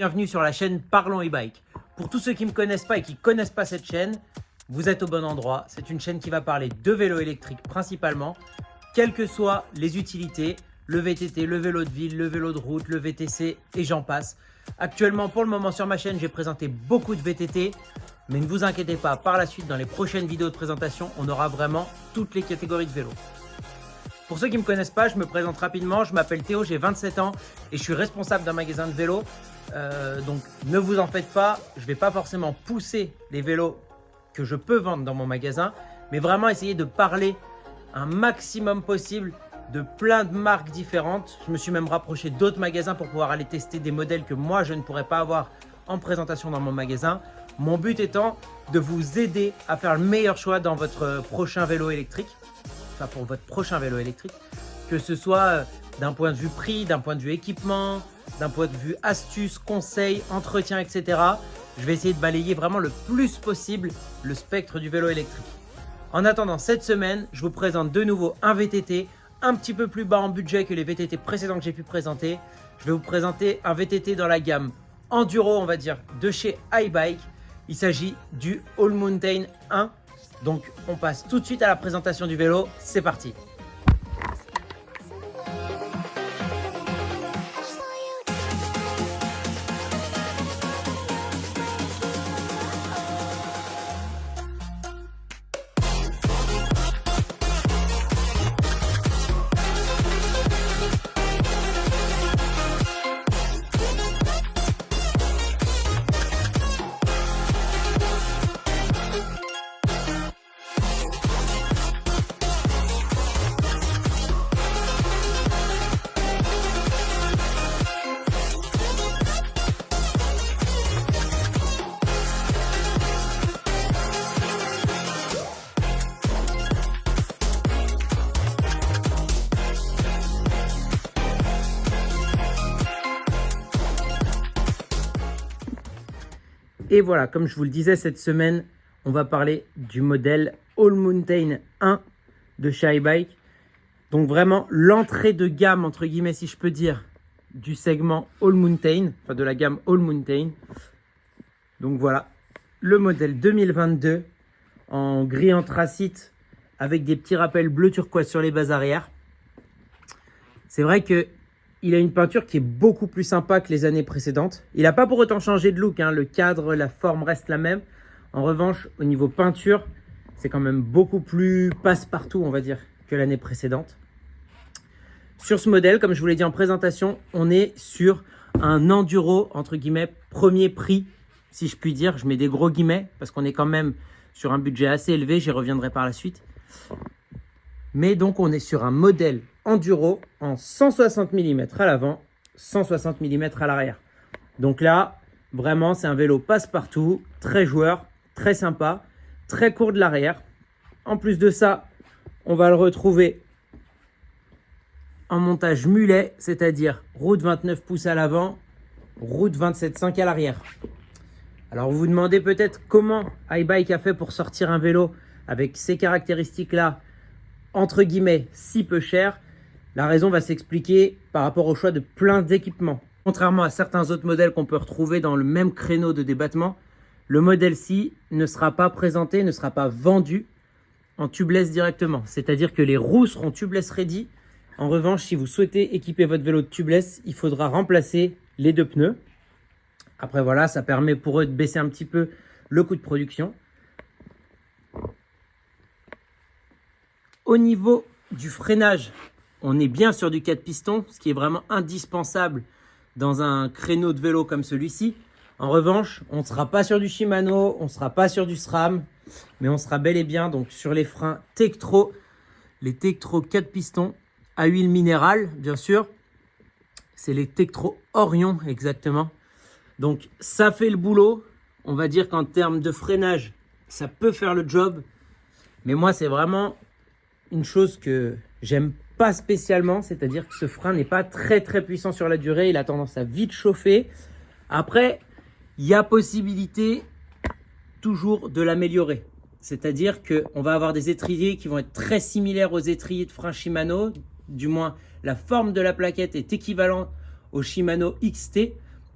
Bienvenue sur la chaîne Parlons e-bike. Pour tous ceux qui ne me connaissent pas et qui ne connaissent pas cette chaîne, vous êtes au bon endroit. C'est une chaîne qui va parler de vélo électrique principalement, quelles que soient les utilités, le VTT, le vélo de ville, le vélo de route, le VTC et j'en passe. Actuellement, pour le moment sur ma chaîne, j'ai présenté beaucoup de VTT, mais ne vous inquiétez pas, par la suite, dans les prochaines vidéos de présentation, on aura vraiment toutes les catégories de vélos. Pour ceux qui ne me connaissent pas, je me présente rapidement. Je m'appelle Théo, j'ai 27 ans et je suis responsable d'un magasin de vélos. Donc ne vous en faites pas, je ne vais pas forcément pousser les vélos que je peux vendre dans mon magasin, mais vraiment essayer de parler un maximum possible de plein de marques différentes. Je me suis même rapproché d'autres magasins pour pouvoir aller tester des modèles que moi je ne pourrais pas avoir en présentation dans mon magasin. Mon but étant de vous aider à faire le meilleur choix dans votre prochain vélo électrique, enfin pour votre prochain vélo électrique, que ce soit d'un point de vue prix, d'un point de vue équipement, d'un point de vue astuces, conseils, entretien, etc. Je vais essayer de balayer vraiment le plus possible le spectre du vélo électrique. En attendant, cette semaine, je vous présente de nouveau un VTT un petit peu plus bas en budget que les VTT précédents que j'ai pu présenter. Je vais vous présenter un VTT dans la gamme Enduro, on va dire, de chez iBike. Il s'agit du All Mountain 1. Donc, on passe tout de suite à la présentation du vélo. C'est parti! Et voilà, comme je vous le disais, cette semaine, on va parler du modèle All Mountain 1 de chez iBike. Donc vraiment l'entrée de gamme, entre guillemets, si je peux dire, du segment All Mountain, enfin de la gamme All Mountain. Donc voilà, le modèle 2022 en gris anthracite avec des petits rappels bleu turquoise sur les bases arrière. C'est vrai que il a une peinture qui est beaucoup plus sympa que les années précédentes. Il n'a pas pour autant changé de look, hein. Le cadre, la forme reste la même. En revanche, au niveau peinture, c'est quand même beaucoup plus passe-partout, on va dire, que l'année précédente. Sur ce modèle, comme je vous l'ai dit en présentation, on est sur un enduro, entre guillemets, premier prix, si je puis dire. Je mets des gros guillemets parce qu'on est quand même sur un budget assez élevé. J'y reviendrai par la suite. Mais donc, on est sur un modèle enduro en 160 mm à l'avant, 160 mm à l'arrière. Donc là, vraiment, c'est un vélo passe-partout, très joueur, très sympa, très court de l'arrière. En plus de ça, on va le retrouver en montage mulet, c'est-à-dire route 29 pouces à l'avant, route 27,5 à l'arrière. Alors, vous vous demandez peut-être comment iBike a fait pour sortir un vélo avec ces caractéristiques-là, entre guillemets, si peu cher. La raison va s'expliquer par rapport au choix de plein d'équipements. Contrairement à certains autres modèles qu'on peut retrouver dans le même créneau de débattement, le modèle-ci ne sera pas présenté, ne sera pas vendu en tubeless directement. C'est-à-dire que les roues seront tubeless ready. En revanche, si vous souhaitez équiper votre vélo de tubeless, il faudra remplacer les deux pneus. Après voilà, ça permet pour eux de baisser un petit peu le coût de production. Au niveau du freinage, on est bien sur du 4 pistons, ce qui est vraiment indispensable dans un créneau de vélo comme celui-ci. En revanche, on ne sera pas sur du Shimano, on ne sera pas sur du SRAM, mais on sera bel et bien donc sur les freins Tektro, les Tektro 4 pistons à huile minérale, bien sûr. C'est les Tektro Orion exactement. Donc ça fait le boulot. On va dire qu'en termes de freinage, ça peut faire le job. Mais moi, c'est vraiment une chose que j'aime pas spécialement, c'est-à-dire que ce frein n'est pas très puissant sur la durée, il a tendance à vite chauffer. Après, il y a possibilité toujours de l'améliorer, c'est-à-dire qu'on va avoir des étriers qui vont être très similaires aux étriers de frein Shimano, du moins la forme de la plaquette est équivalente au Shimano XT.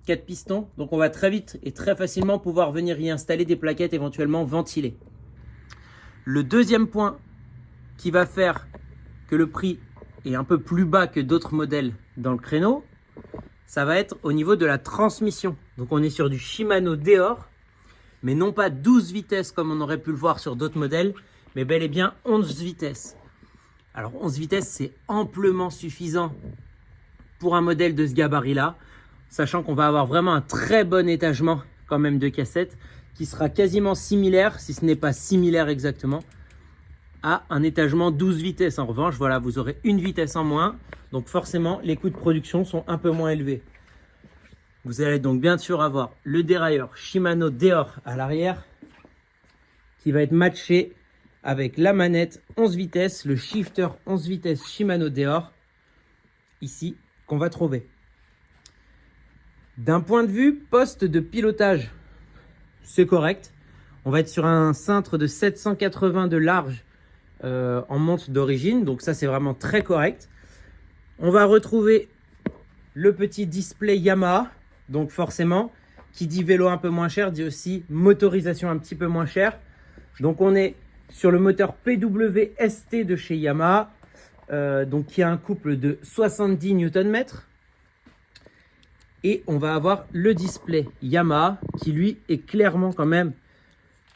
4 pistons. Donc on va très vite et très facilement pouvoir venir y installer des plaquettes éventuellement ventilées. Le deuxième point qui va faire que le prix est un peu plus bas que d'autres modèles dans le créneau, ça va être au niveau de la transmission. Donc on est sur du Shimano Deore, mais non pas 12 vitesses comme on aurait pu le voir sur d'autres modèles, mais bel et bien 11 vitesses. Alors 11 vitesses, c'est amplement suffisant pour un modèle de ce gabarit-là, sachant qu'on va avoir vraiment un très bon étagement quand même de cassette, qui sera quasiment similaire, si ce n'est pas similaire exactement, à un étagement 12 vitesses. En revanche, voilà, vous aurez une vitesse en moins, donc forcément les coûts de production sont un peu moins élevés. Vous allez donc bien sûr avoir le dérailleur Shimano Deore à l'arrière, qui va être matché avec la manette 11 vitesses, le shifter 11 vitesses Shimano Deore, ici, qu'on va trouver. D'un point de vue poste de pilotage, c'est correct. On va être sur un cintre de 780 de large en monte d'origine, donc ça c'est vraiment très correct. On va retrouver le petit display Yamaha, donc forcément, qui dit vélo un peu moins cher, dit aussi motorisation un petit peu moins chère. Donc on est sur le moteur PWST de chez Yamaha, donc qui a un couple de 70 Nm. Et on va avoir le display Yamaha qui lui est clairement quand même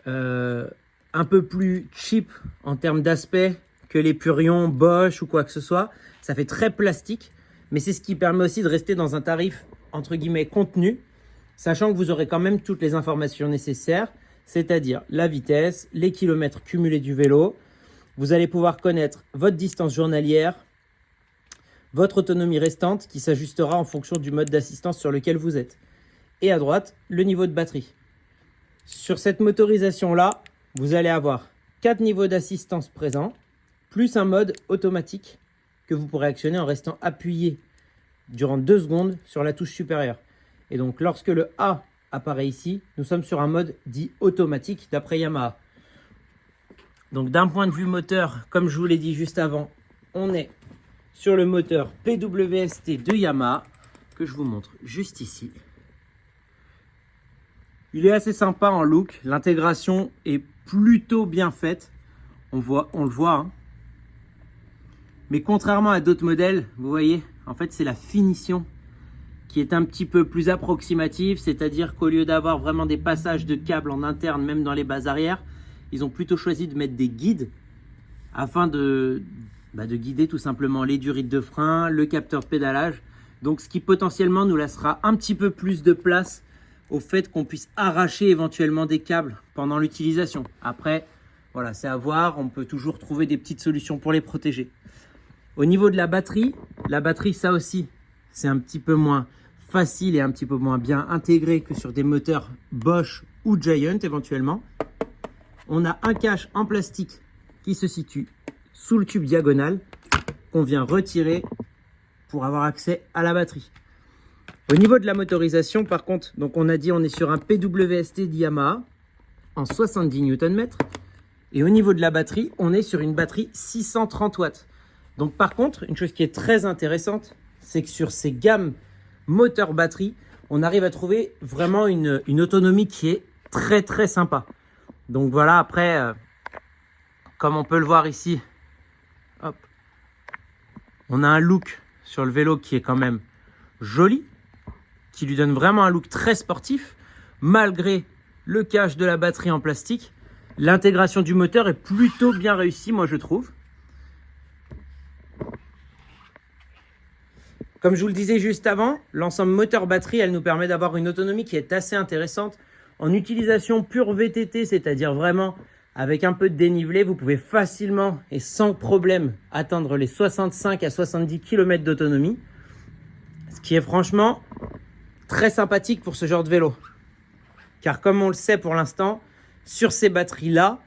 un peu plus cheap en termes d'aspect que les Purion, Bosch ou quoi que ce soit. Ça fait très plastique, mais c'est ce qui permet aussi de rester dans un tarif entre guillemets contenu, sachant que vous aurez quand même toutes les informations nécessaires, c'est-à-dire la vitesse, les kilomètres cumulés du vélo. Vous allez pouvoir connaître votre distance journalière, votre autonomie restante qui s'ajustera en fonction du mode d'assistance sur lequel vous êtes. Et à droite, le niveau de batterie. Sur cette motorisation-là, vous allez avoir 4 niveaux d'assistance présents, plus un mode automatique que vous pourrez actionner en restant appuyé durant 2 secondes sur la touche supérieure. Et donc lorsque le A apparaît ici, nous sommes sur un mode dit automatique d'après Yamaha. Donc d'un point de vue moteur, comme je vous l'ai dit juste avant, on est sur le moteur PWST de Yamaha, que je vous montre juste ici. Il est assez sympa en look, l'intégration est plutôt bien faite, on le voit. Hein. Mais contrairement à d'autres modèles, vous voyez, en fait c'est la finition qui est un petit peu plus approximative, c'est-à-dire qu'au lieu d'avoir vraiment des passages de câbles en interne, même dans les bases arrière, ils ont plutôt choisi de mettre des guides afin de guider tout simplement les durites de frein, le capteur de pédalage. Donc ce qui potentiellement nous laissera un petit peu plus de place au fait qu'on puisse arracher éventuellement des câbles pendant l'utilisation. Après, voilà, c'est à voir, on peut toujours trouver des petites solutions pour les protéger. Au niveau de la batterie, ça aussi, c'est un petit peu moins facile et un petit peu moins bien intégré que sur des moteurs Bosch ou Giant éventuellement. On a un cache en plastique qui se situe sous le tube diagonal qu'on vient retirer pour avoir accès à la batterie. Au niveau de la motorisation, par contre, donc on a dit on est sur un PWST Yamaha en 70 Nm. Et au niveau de la batterie, on est sur une batterie 630 watts. Donc par contre, une chose qui est très intéressante, c'est que sur ces gammes moteur-batterie, on arrive à trouver vraiment une autonomie qui est très très sympa. Donc voilà, après, comme on peut le voir ici, hop, on a un look sur le vélo qui est quand même joli, qui lui donne vraiment un look très sportif, malgré le cache de la batterie en plastique. L'intégration du moteur est plutôt bien réussie, moi je trouve. Comme je vous le disais juste avant, l'ensemble moteur-batterie, elle nous permet d'avoir une autonomie qui est assez intéressante. En utilisation pure VTT, c'est-à-dire vraiment avec un peu de dénivelé, vous pouvez facilement et sans problème atteindre les 65 à 70 km d'autonomie. Ce qui est franchement très sympathique pour ce genre de vélo. Car comme on le sait pour l'instant, sur ces batteries-là,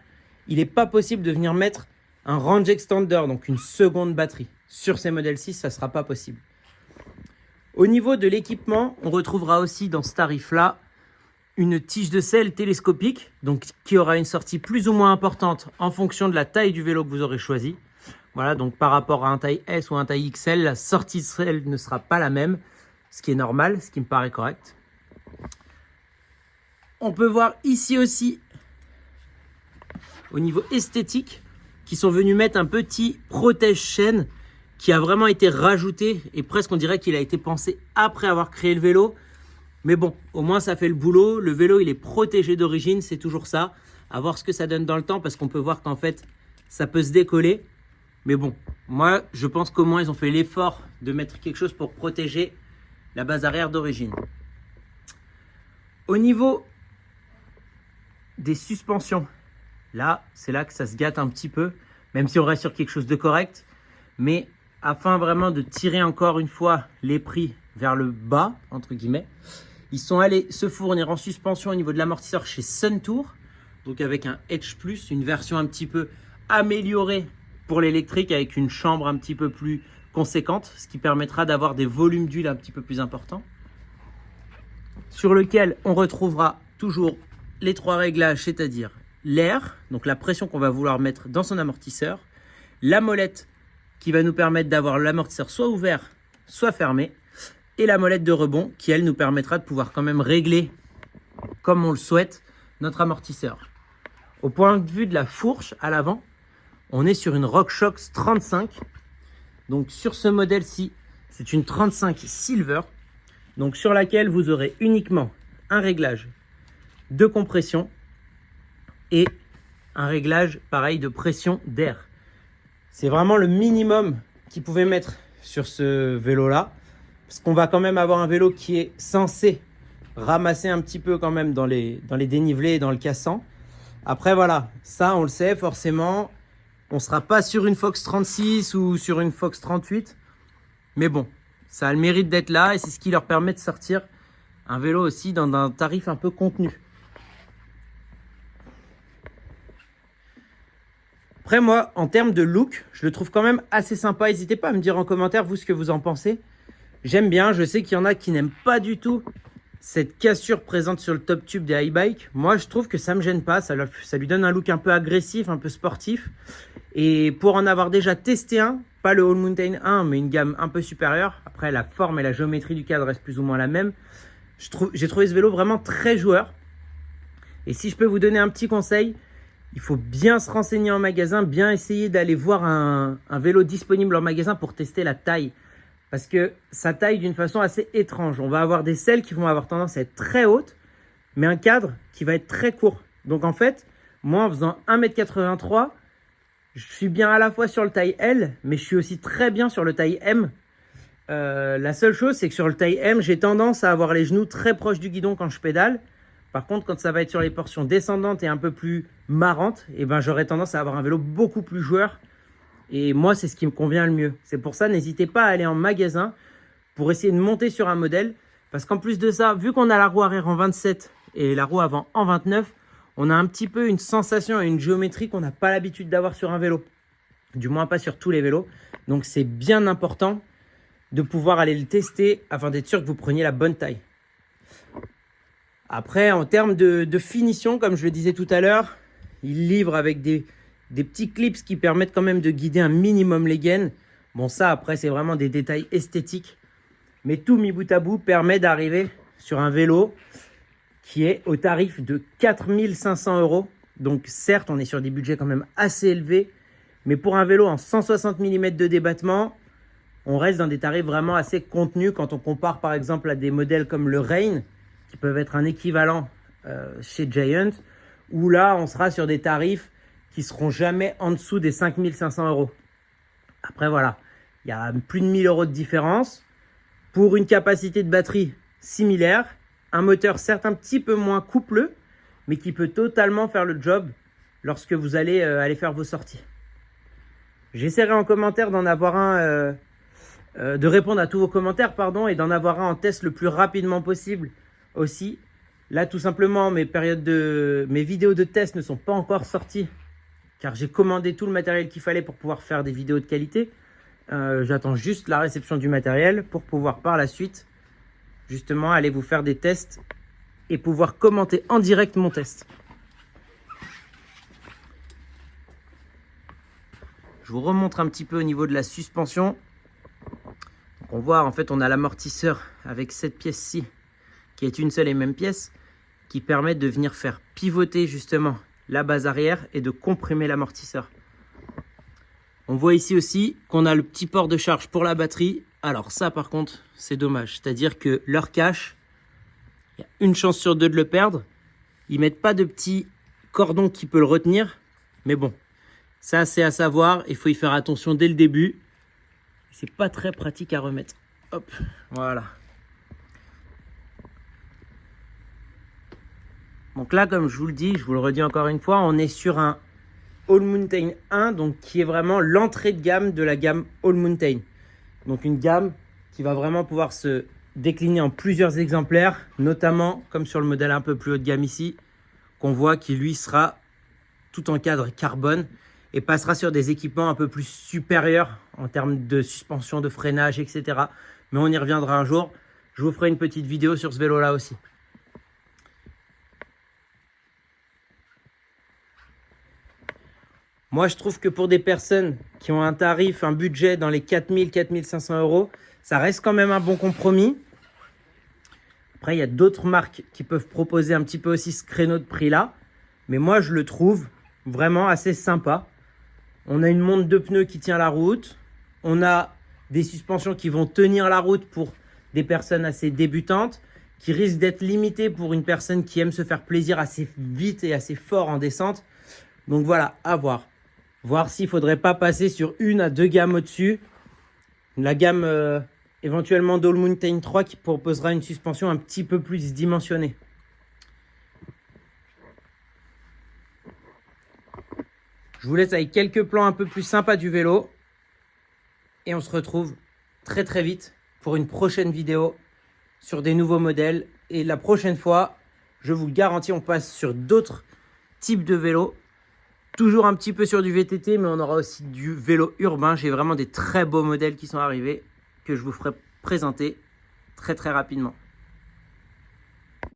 il n'est pas possible de venir mettre un range extender, donc une seconde batterie. Sur ces modèles 6, ça ne sera pas possible. Au niveau de l'équipement, on retrouvera aussi dans ce tarif-là une tige de selle télescopique, donc qui aura une sortie plus ou moins importante en fonction de la taille du vélo que vous aurez choisi. Voilà, donc par rapport à un taille S ou un taille XL, la sortie de selle ne sera pas la même, ce qui est normal, ce qui me paraît correct. On peut voir ici aussi, au niveau esthétique, qu'ils sont venus mettre un petit protège-chaîne qui a vraiment été rajouté et presque on dirait qu'il a été pensé après avoir créé le vélo. Mais bon, au moins ça fait le boulot. Le vélo, il est protégé d'origine, c'est toujours ça. À voir ce que ça donne dans le temps parce qu'on peut voir qu'en fait, ça peut se décoller. Mais bon, moi, je pense qu'au moins, ils ont fait l'effort de mettre quelque chose pour protéger la base arrière d'origine. Au niveau des suspensions, là, c'est là que ça se gâte un petit peu, même si on reste sur quelque chose de correct. Mais afin vraiment de tirer encore une fois les prix vers le bas, entre guillemets, ils sont allés se fournir en suspension au niveau de l'amortisseur chez Suntour, donc avec un Edge Plus, une version un petit peu améliorée pour l'électrique avec une chambre un petit peu plus conséquente, ce qui permettra d'avoir des volumes d'huile un petit peu plus importants, sur lequel on retrouvera toujours les 3 réglages, c'est-à-dire l'air, donc la pression qu'on va vouloir mettre dans son amortisseur, la molette qui va nous permettre d'avoir l'amortisseur soit ouvert, soit fermé, et la molette de rebond qui, elle, nous permettra de pouvoir quand même régler, comme on le souhaite, notre amortisseur. Au point de vue de la fourche à l'avant, on est sur une RockShox 35. Donc sur ce modèle-ci, c'est une 35 Silver, donc sur laquelle vous aurez uniquement un réglage de compression et un réglage pareil de pression d'air. C'est vraiment le minimum qu'ils pouvaient mettre sur ce vélo-là, parce qu'on va quand même avoir un vélo qui est censé ramasser un petit peu quand même dans les dénivelés et dans le cassant. Après voilà, ça on le sait forcément, on ne sera pas sur une Fox 36 ou sur une Fox 38, mais bon, ça a le mérite d'être là et c'est ce qui leur permet de sortir un vélo aussi dans un tarif un peu contenu. Après moi, en termes de look, je le trouve quand même assez sympa. N'hésitez pas à me dire en commentaire vous ce que vous en pensez. J'aime bien, je sais qu'il y en a qui n'aiment pas du tout cette cassure présente sur le top tube des iBike. Moi, je trouve que ça ne me gêne pas, ça lui donne un look un peu agressif, un peu sportif. Et pour en avoir déjà testé un, pas le All Mountain 1, mais une gamme un peu supérieure, après la forme et la géométrie du cadre restent plus ou moins la même, j'ai trouvé ce vélo vraiment très joueur. Et si je peux vous donner un petit conseil, il faut bien se renseigner en magasin, bien essayer d'aller voir un vélo disponible en magasin pour tester la taille. Parce que ça taille d'une façon assez étrange. On va avoir des selles qui vont avoir tendance à être très hautes, mais un cadre qui va être très court. Donc en fait, moi en faisant 1m83, je suis bien à la fois sur le taille L, mais je suis aussi très bien sur le taille M. La seule chose, c'est que sur le taille M, j'ai tendance à avoir les genoux très proches du guidon quand je pédale. Par contre, quand ça va être sur les portions descendantes et un peu plus marrantes, eh ben, j'aurais tendance à avoir un vélo beaucoup plus joueur. Et moi, c'est ce qui me convient le mieux. C'est pour ça, n'hésitez pas à aller en magasin pour essayer de monter sur un modèle. Parce qu'en plus de ça, vu qu'on a la roue arrière en 27 et la roue avant en 29, on a un petit peu une sensation et une géométrie qu'on n'a pas l'habitude d'avoir sur un vélo. Du moins pas sur tous les vélos. Donc c'est bien important de pouvoir aller le tester afin d'être sûr que vous preniez la bonne taille. Après, en termes de finition, comme je le disais tout à l'heure, il livre avec des petits clips qui permettent quand même de guider un minimum les gaines. Bon, ça, après, c'est vraiment des détails esthétiques. Mais tout mis bout à bout permet d'arriver sur un vélo qui est au tarif de 4 500 €. Donc, certes, on est sur des budgets quand même assez élevés. Mais pour un vélo en 160 mm de débattement, on reste dans des tarifs vraiment assez contenus quand on compare par exemple à des modèles comme le Reign, qui peuvent être un équivalent chez Giant, où là, on sera sur des tarifs qui seront jamais en dessous des 5 500 €. Après, voilà, il y a plus de 1 000 € de différence. Pour une capacité de batterie similaire, un moteur certes un petit peu moins coupleux, mais qui peut totalement faire le job lorsque vous allez aller faire vos sorties. J'essaierai en commentaire d'en avoir un, de répondre à tous vos commentaires, pardon, et d'en avoir un en test le plus rapidement possible aussi. Là, tout simplement, mes vidéos de test ne sont pas encore sorties, car j'ai commandé tout le matériel qu'il fallait pour pouvoir faire des vidéos de qualité. J'attends juste la réception du matériel pour pouvoir par la suite, justement, aller vous faire des tests et pouvoir commenter en direct mon test. Je vous remontre un petit peu au niveau de la suspension. Donc on voit, en fait, on a l'amortisseur avec cette pièce-ci qui est une seule et même pièce, qui permet de venir faire pivoter justement la base arrière et de comprimer l'amortisseur. On voit ici aussi qu'on a le petit port de charge pour la batterie. Alors ça par contre, c'est dommage. C'est-à-dire que leur cache, il y a une chance sur deux de le perdre. Ils ne mettent pas de petit cordon qui peut le retenir. Mais bon, ça c'est à savoir. Il faut y faire attention dès le début. C'est pas très pratique à remettre. Hop, voilà. Donc là, comme je vous le dis, je vous le redis encore une fois, on est sur un All Mountain 1, donc qui est vraiment l'entrée de gamme de la gamme All Mountain. Donc une gamme qui va vraiment pouvoir se décliner en plusieurs exemplaires, notamment comme sur le modèle un peu plus haut de gamme ici, qu'on voit qui lui sera tout en cadre carbone et passera sur des équipements un peu plus supérieurs en termes de suspension, de freinage, etc. Mais on y reviendra un jour. Je vous ferai une petite vidéo sur ce vélo-là aussi. Moi, je trouve que pour des personnes qui ont un tarif, un budget dans les 4000, 4500 euros, ça reste quand même un bon compromis. Après, il y a d'autres marques qui peuvent proposer un petit peu aussi ce créneau de prix-là. Mais moi, je le trouve vraiment assez sympa. On a une montre de pneus qui tient la route. On a des suspensions qui vont tenir la route pour des personnes assez débutantes, qui risquent d'être limitées pour une personne qui aime se faire plaisir assez vite et assez fort en descente. Donc voilà, à voir. Voir s'il ne faudrait pas passer sur une à deux gammes au-dessus. La gamme éventuellement d'All Mountain 3 qui proposera une suspension un petit peu plus dimensionnée. Je vous laisse avec quelques plans un peu plus sympas du vélo. Et on se retrouve très très vite pour une prochaine vidéo sur des nouveaux modèles. Et la prochaine fois, je vous le garantis, on passe sur d'autres types de vélos. Toujours un petit peu sur du VTT, mais on aura aussi du vélo urbain. J'ai vraiment des très beaux modèles qui sont arrivés que je vous ferai présenter très très rapidement.